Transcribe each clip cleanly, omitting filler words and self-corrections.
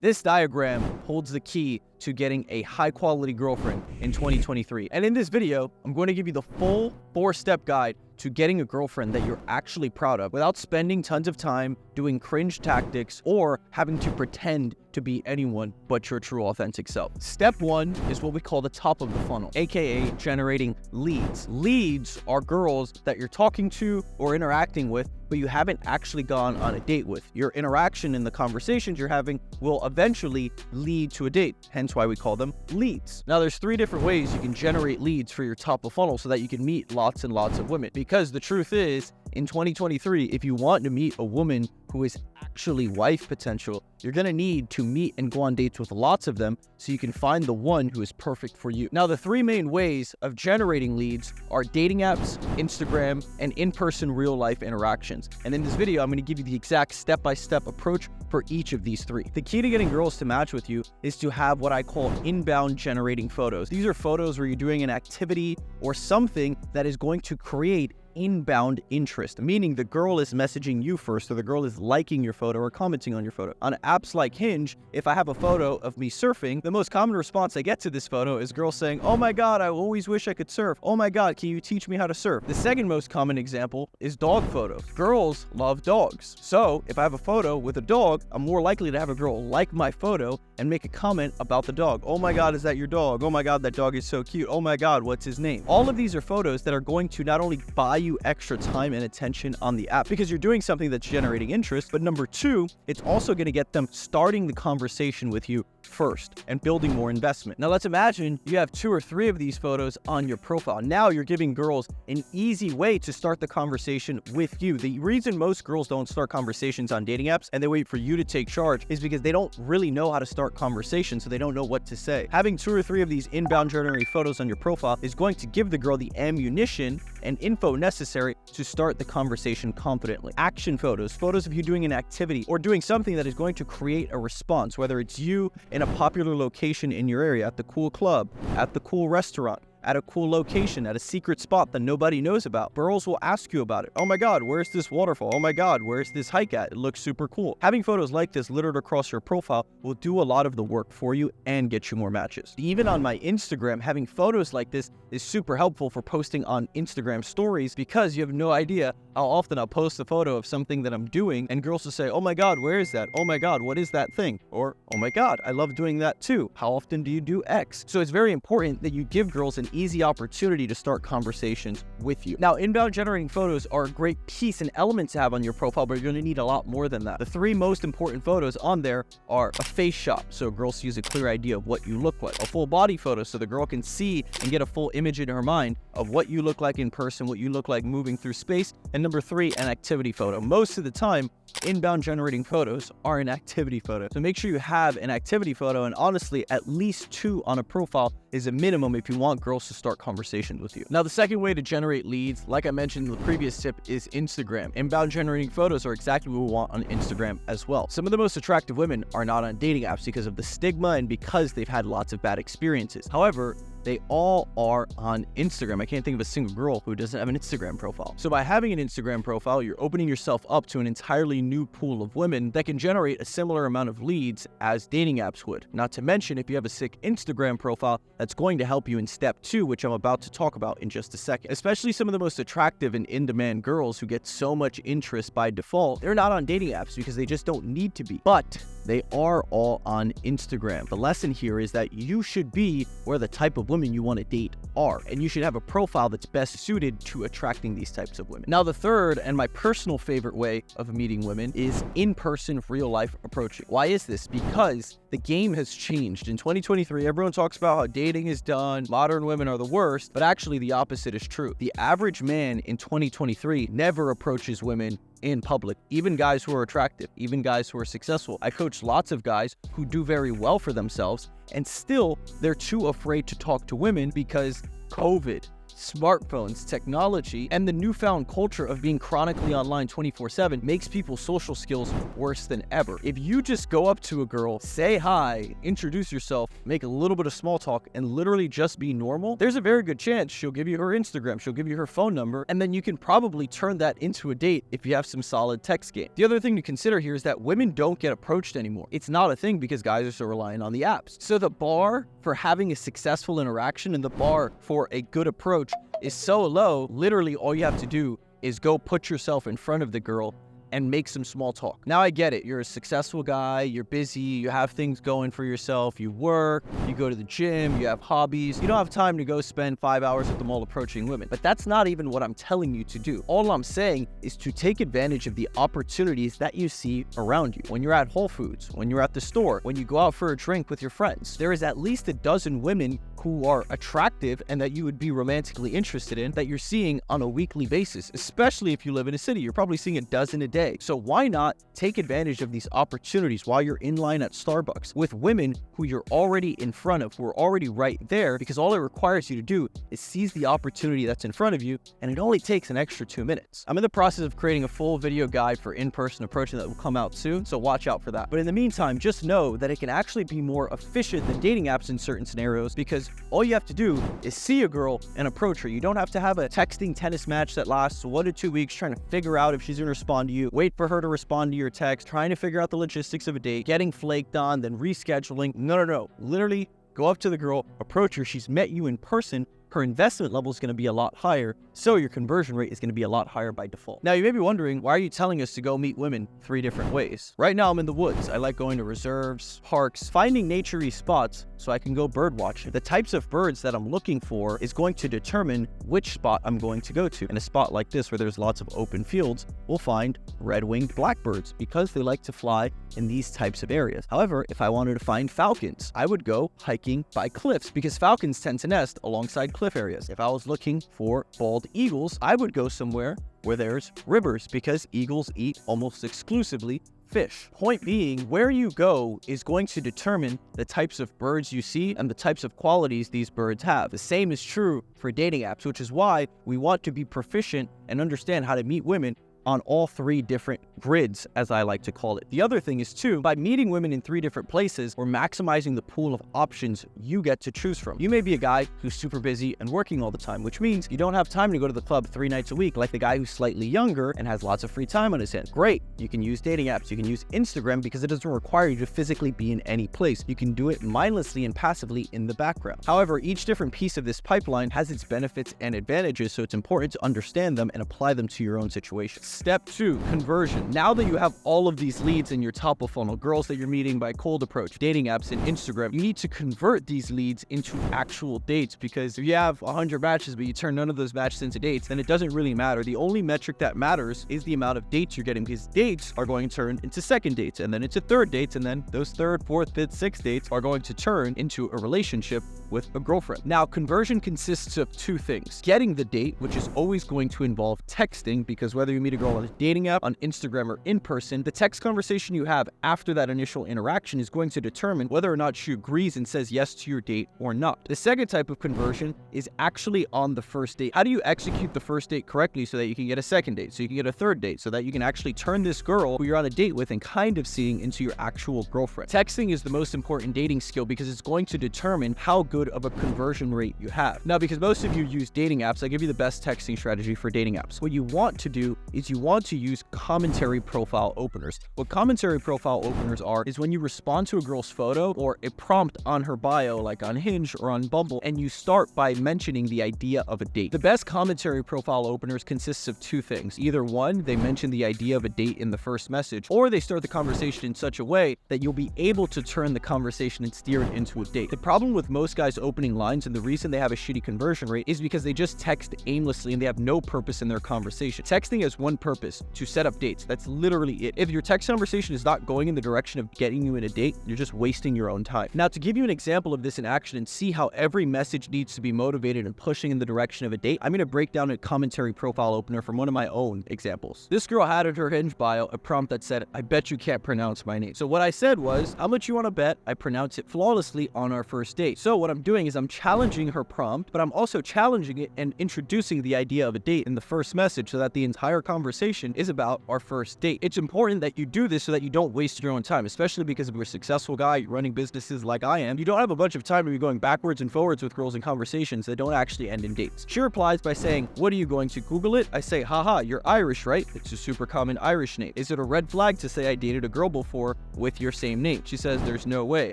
This diagram holds the key to getting a high-quality girlfriend in 2023. And in this video, I'm going to give you the full 4-step guide to getting a girlfriend that you're actually proud of without spending tons of time doing cringe tactics or having to pretend to be anyone but your true authentic self. Step 1 is what we call the top of the funnel, aka generating leads. Leads are girls that you're talking to or interacting with, but you haven't actually gone on a date with. Your interaction and the conversations you're having will eventually lead to a date, hence why we call them leads. Now, there's 3 different ways you can generate leads for your top of funnel so that you can meet lots and lots of women. Because the truth is, in 2023, if you want to meet a woman who is actually wife potential, you're gonna need to meet and go on dates with lots of them so you can find the one who is perfect for you. Now, the 3 main ways of generating leads are dating apps, Instagram, and in-person real-life interactions. And in this video, I'm gonna give you the exact step-by-step approach for each of these 3. The key to getting girls to match with you is to have what I call inbound generating photos. These are photos where you're doing an activity or something that is going to create inbound interest, meaning the girl is messaging you first, or the girl is liking your photo or commenting on your photo. On apps like Hinge, if I have a photo of me surfing, the most common response I get to this photo is girls saying, "Oh my God, I always wish I could surf. Oh my God, can you teach me how to surf?" The second most common example is dog photos. Girls love dogs. So if I have a photo with a dog, I'm more likely to have a girl like my photo and make a comment about the dog. "Oh my God, is that your dog? Oh my God, that dog is so cute. Oh my God, what's his name?" All of these are photos that are going to not only buy you extra time and attention on the app because you're doing something that's generating interest, but number 2, it's also going to get them starting the conversation with you first and building more investment. Now, let's imagine you have 2 or 3 of these photos on your profile. Now you're giving girls an easy way to start the conversation with you. The reason most girls don't start conversations on dating apps and they wait for you to take charge is because they don't really know how to start conversations, so they don't know what to say. Having 2 or 3 of these inbound generating photos on your profile is going to give the girl the ammunition and info necessary to start the conversation confidently. Action photos, photos of you doing an activity or doing something that is going to create a response, whether it's you in a popular location in your area, at the cool club, at the cool restaurant, at a cool location, at a secret spot that nobody knows about. Girls will ask you about it. "Oh my God, where's this waterfall? Oh my God, where's this hike at? It looks super cool." Having photos like this littered across your profile will do a lot of the work for you and get you more matches. Even on my Instagram, having photos like this is super helpful for posting on Instagram stories because you have no idea how often I'll post a photo of something that I'm doing and girls will say, "Oh my God, where is that? Oh my God, what is that thing?" Or, "Oh my God, I love doing that too. How often do you do X?" So it's very important that you give girls an easy opportunity to start conversations with you. Now, inbound generating photos are a great piece and element to have on your profile, but you're going to need a lot more than that. The 3 most important photos on there are a face shot, so girls use a clear idea of what you look like. A full body photo, so the girl can see and get a full image in her mind of what you look like in person, what you look like moving through space. And number 3, an activity photo. Most of the time, inbound generating photos are an activity photo. So make sure you have an activity photo, and honestly, at least 2 on a profile is a minimum if you want girls to start conversations with you. Now, the second way to generate leads, like I mentioned in the previous tip, is Instagram. Inbound generating photos are exactly what we want on Instagram as well. Some of the most attractive women are not on dating apps because of the stigma and because they've had lots of bad experiences. However, they all are on Instagram. I can't think of a single girl who doesn't have an Instagram profile. So by having an Instagram profile, you're opening yourself up to an entirely new pool of women that can generate a similar amount of leads as dating apps would. Not to mention, if you have a sick Instagram profile, that's going to help you in step 2, which I'm about to talk about in just a second. Especially some of the most attractive and in-demand girls who get so much interest by default, they're not on dating apps because they just don't need to be. But they are all on Instagram. The lesson here is that you should be where the type of women you want to date are, and you should have a profile that's best suited to attracting these types of women. Now, the third and my personal favorite way of meeting women is in-person, real-life approaching. Why is this? Because the game has changed. In 2023, everyone talks about how dating is done, modern women are the worst, but actually the opposite is true. The average man in 2023 never approaches women in public, even guys who are attractive, even guys who are successful. I coach lots of guys who do very well for themselves, and still they're too afraid to talk to women because COVID, Smartphones, technology, and the newfound culture of being chronically online 24/7 makes people's social skills worse than ever. If you just go up to a girl, say hi, introduce yourself, make a little bit of small talk, and literally just be normal, there's a very good chance she'll give you her Instagram, she'll give you her phone number, and then you can probably turn that into a date if you have some solid text game. The other thing to consider here is that women don't get approached anymore. It's not a thing because guys are so reliant on the apps. So the bar for having a successful interaction and the bar for a good approach is so low, literally all you have to do is go put yourself in front of the girl and make some small talk. Now I get it, you're a successful guy, you're busy, you have things going for yourself, you work, you go to the gym, you have hobbies, you don't have time to go spend 5 hours at the mall approaching women. But that's not even what I'm telling you to do. All I'm saying is to take advantage of the opportunities that you see around you. When you're at Whole Foods, when you're at the store, when you go out for a drink with your friends, there is at least a dozen women who are attractive and that you would be romantically interested in that you're seeing on a weekly basis, especially if you live in a city. You're probably seeing a dozen a day. So why not take advantage of these opportunities while you're in line at Starbucks with women who you're already in front of, who are already right there, because all it requires you to do is seize the opportunity that's in front of you, and it only takes an extra 2 minutes. I'm in the process of creating a full video guide for in-person approaching that will come out soon, so watch out for that. But in the meantime, just know that it can actually be more efficient than dating apps in certain scenarios, because all you have to do is see a girl and approach her. You don't have to have a texting tennis match that lasts 1 to 2 weeks trying to figure out if she's gonna respond to you, wait for her to respond to your text, trying to figure out the logistics of a date, getting flaked on, then rescheduling. No. Literally, go up to the girl, approach her. She's met you in person. Her investment level is going to be a lot higher, so your conversion rate is going to be a lot higher by default. Now, you may be wondering, why are you telling us to go meet women 3 different ways? Right now, I'm in the woods. I like going to reserves, parks, finding nature-y spots so I can go bird watching. The types of birds that I'm looking for is going to determine which spot I'm going to go to. In a spot like this where there's lots of open fields, we'll find red-winged blackbirds because they like to fly in these types of areas. However, if I wanted to find falcons, I would go hiking by cliffs because falcons tend to nest alongside cliff areas. If I was looking for bald eagles, I would go somewhere where there's rivers because eagles eat almost exclusively fish. Point being, where you go is going to determine the types of birds you see and the types of qualities these birds have. The same is true for dating apps, which is why we want to be proficient and understand how to meet women on all 3 different grids, as I like to call it. The other thing is too, by meeting women in 3 different places, we're maximizing the pool of options you get to choose from. You may be a guy who's super busy and working all the time, which means you don't have time to go to the club 3 nights a week like the guy who's slightly younger and has lots of free time on his hands. Great, you can use dating apps, you can use Instagram because it doesn't require you to physically be in any place. You can do it mindlessly and passively in the background. However, each different piece of this pipeline has its benefits and advantages, so it's important to understand them and apply them to your own situation. Step 2, conversion. Now that you have all of these leads in your top of funnel, girls that you're meeting by cold approach, dating apps, and Instagram, you need to convert these leads into actual dates, because if you have 100 matches but you turn none of those matches into dates, then it doesn't really matter. The only metric that matters is the amount of dates you're getting, because dates are going to turn into second dates, and then into third dates, and then those third, fourth, fifth, sixth dates are going to turn into a relationship with a girlfriend. Now, conversion consists of 2 things. Getting the date, which is always going to involve texting, because whether you meet a girl on a dating app, on Instagram, or in person, the text conversation you have after that initial interaction is going to determine whether or not she agrees and says yes to your date or not. The second type of conversion is actually on the first date. How do you execute the first date correctly so that you can get a second date, so you can get a third date, so that you can actually turn this girl who you're on a date with and kind of seeing into your actual girlfriend? Texting is the most important dating skill because it's going to determine how good of a conversion rate you have. Now, because most of you use dating apps, I give you the best texting strategy for dating apps. What you want to do is you want to use commentary profile openers. What commentary profile openers are is when you respond to a girl's photo or a prompt on her bio, like on Hinge or on Bumble, and you start by mentioning the idea of a date. The best commentary profile openers consists of 2 things. Either 1, they mention the idea of a date in the first message, or they start the conversation in such a way that you'll be able to turn the conversation and steer it into a date. The problem with most guys opening lines, and the reason they have a shitty conversion rate, is because they just text aimlessly and they have no purpose in their conversation. Texting has one purpose to set up dates. That's literally it. If your text conversation is not going in the direction of getting you in a date, you're just wasting your own time. Now, to give you an example of this in action and see how every message needs to be motivated and pushing in the direction of a date, I'm going to break down a commentary profile opener from one of my own examples. This girl had in her Hinge bio a prompt that said, "I bet you can't pronounce my name." So what I said was, "How much you want to bet I pronounce it flawlessly on our first date?" So what I'm doing is I'm challenging her prompt, but I'm also challenging it and introducing the idea of a date in the first message so that the entire conversation is about our first date. It's important that you do this so that you don't waste your own time, especially because if you're a successful guy, you're running businesses like I am, you don't have a bunch of time to be going backwards and forwards with girls in conversations that don't actually end in dates. She replies by saying, "What are you going to Google it?" I say, "Haha, you're Irish, right? It's a super common Irish name. Is it a red flag to say I dated a girl before with your same name?" She says, "There's no way."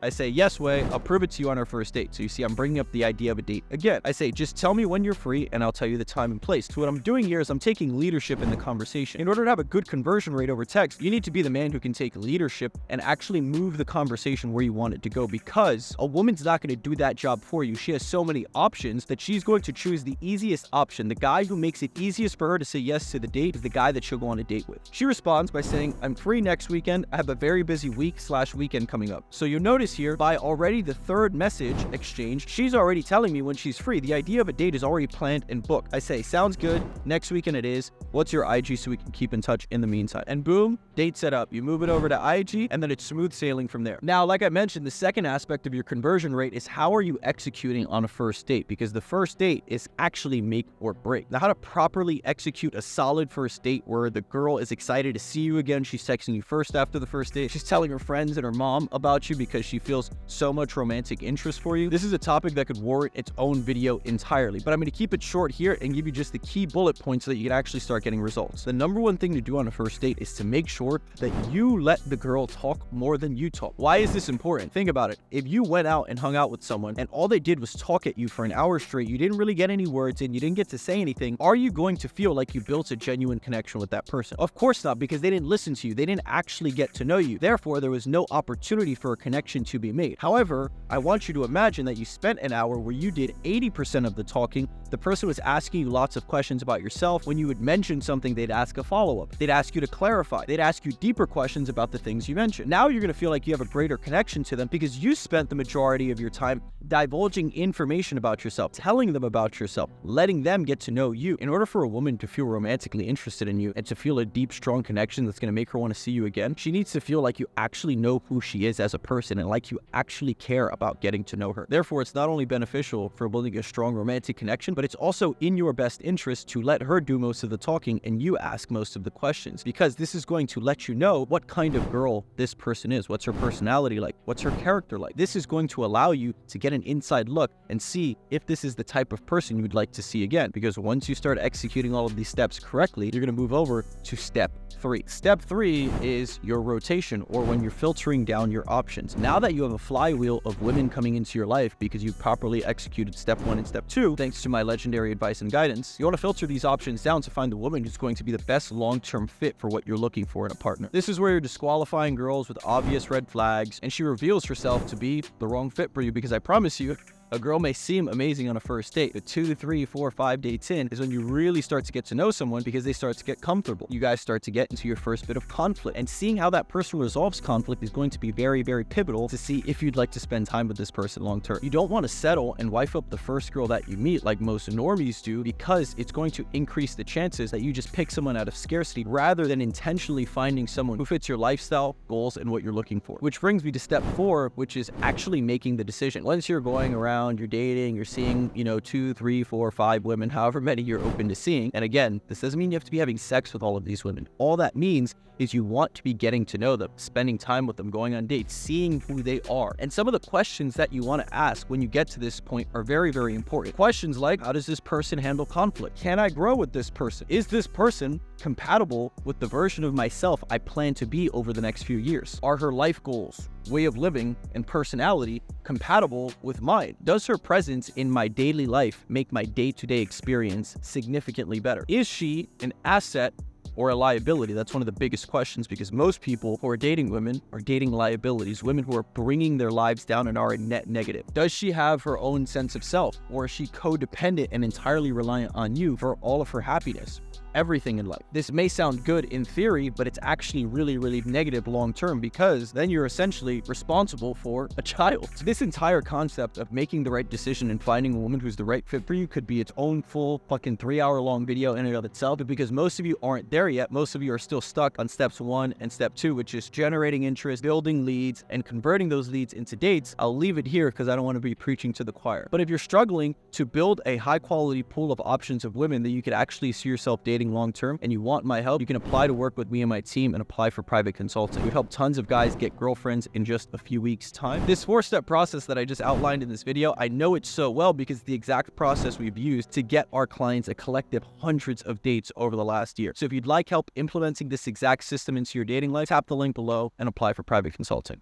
I say, "Yes way, I'll prove it to you on our first date." So you see, I'm bringing up the idea of a date again. I say, "Just tell me when you're free and I'll tell you the time and place." So what I'm doing here is I'm taking leadership in the conversation. In order to have a good conversion rate over text, you need to be the man who can take leadership and actually move the conversation where you want it to go, because a woman's not going to do that job for you. She has so many options that she's going to choose the easiest option. The guy who makes it easiest for her to say yes to the date is the guy that she'll go on a date with. She responds by saying, "I'm free next weekend. I have a very busy week/weekend coming up." So you'll notice here, by already the third message exchange, she's already telling me when she's free. The idea of a date is already planned and booked. I say, "Sounds good. Next weekend it is. What's your IG so we can keep in touch in the meantime?" And boom, date set up. You move it over to IG and then it's smooth sailing from there. Now, like I mentioned, the second aspect of your conversion rate is how are you executing on a first date? Because the first date is actually make or break. Now, how to properly execute a solid first date where the girl is excited to see you again. She's texting you first after the first date. She's telling her friends and her mom about you because she feels so much romantic interest for you. This is a topic that could warrant its own video entirely, but I'm going to keep it short here and give you just the key bullet points so that you can actually start getting results. The number one thing to do on a first date is to make sure that you let the girl talk more than you talk. Why is this important? Think about it. If you went out and hung out with someone and all they did was talk at you for an hour straight, you didn't really get any words in, you didn't get to say anything, are you going to feel like you built a genuine connection with that person? Of course not, because they didn't listen to you. They didn't actually get to know you. Therefore, there was no opportunity for a connection to be made. However, I want you to imagine that you spent an hour where you did 80% of the talking. The person was asking you lots of questions about yourself. When you would mention something, they'd ask a follow-up. They'd ask you to clarify. They'd ask you deeper questions about the things you mentioned. Now you're going to feel like you have a greater connection to them because you spent the majority of your time divulging information about yourself, telling them about yourself, letting them get to know you. In order for a woman to feel romantically interested in you and to feel a deep, strong connection that's going to make her want to see you again, she needs to feel like you actually know who she is as a person and like you actually care about getting to know her. Therefore, it's not only beneficial for building a strong romantic connection, but it's also in your best interest to let her do most of the talking and you ask most of the questions, because this is going to let you know what kind of girl this person is. What's her personality like? What's her character like? This is going to allow you to get an inside look and see if this is the type of person you would like to see again, because once you start executing all of these steps correctly, you're going to move over to step 3. Step 3 is your rotation, or when you're filtering down your options. Now that you have a flywheel of women coming into your life because you've properly executed step 1 and step 2, thanks to my legendary advice and guidance, you want to filter these options down to find the woman who's going to be the best long-term fit for what you're looking for in a partner. This is where you're disqualifying girls with obvious red flags, and she reveals herself to be the wrong fit for you, because I promise you, a girl may seem amazing on a first date, but 2, 3, 4, 5 dates in is when you really start to get to know someone, because they start to get comfortable. You guys start to get into your first bit of conflict, and seeing how that person resolves conflict is going to be very, very pivotal to see if you'd like to spend time with this person long term. You don't want to settle and wife up the first girl that you meet like most normies do, because it's going to increase the chances that you just pick someone out of scarcity rather than intentionally finding someone who fits your lifestyle, goals, and what you're looking for. Which brings me to step 4, which is actually making the decision. Once you're going around, you're dating, you're seeing, 2, 3, 4, 5 women, however many you're open to seeing. And again, this doesn't mean you have to be having sex with all of these women. All that means is you want to be getting to know them, spending time with them, going on dates, seeing who they are. And some of the questions that you want to ask when you get to this point are very, very important. Questions like, how does this person handle conflict? Can I grow with this person? Is this person compatible with the version of myself I plan to be over the next few years? Are her life goals, way of living, and personality compatible with mine? Does her presence in my daily life make my day-to-day experience significantly better? Is she an asset or a liability? That's one of the biggest questions, because most people who are dating women are dating liabilities, women who are bringing their lives down and are a net negative. Does she have her own sense of self, or is she codependent and entirely reliant on you for all of her happiness? everything in life. This may sound good in theory, but it's actually really, really negative long term, because then you're essentially responsible for a child. So this entire concept of making the right decision and finding a woman who's the right fit for you could be its own full fucking 3-hour long video in and of itself. But because most of you aren't there yet, most of you are still stuck on steps 1 and step 2, which is generating interest, building leads, and converting those leads into dates. I'll leave it here because I don't want to be preaching to the choir. But if you're struggling to build a high quality pool of options of women that you could actually see yourself dating long term, and you want my help, you can apply to work with me and my team and apply for private consulting. We've helped tons of guys get girlfriends in just a few weeks' time. This 4-step process that I just outlined in this video, I know it so well because it's the exact process we've used to get our clients a collective hundreds of dates over the last year. So if you'd like help implementing this exact system into your dating life, tap the link below and apply for private consulting.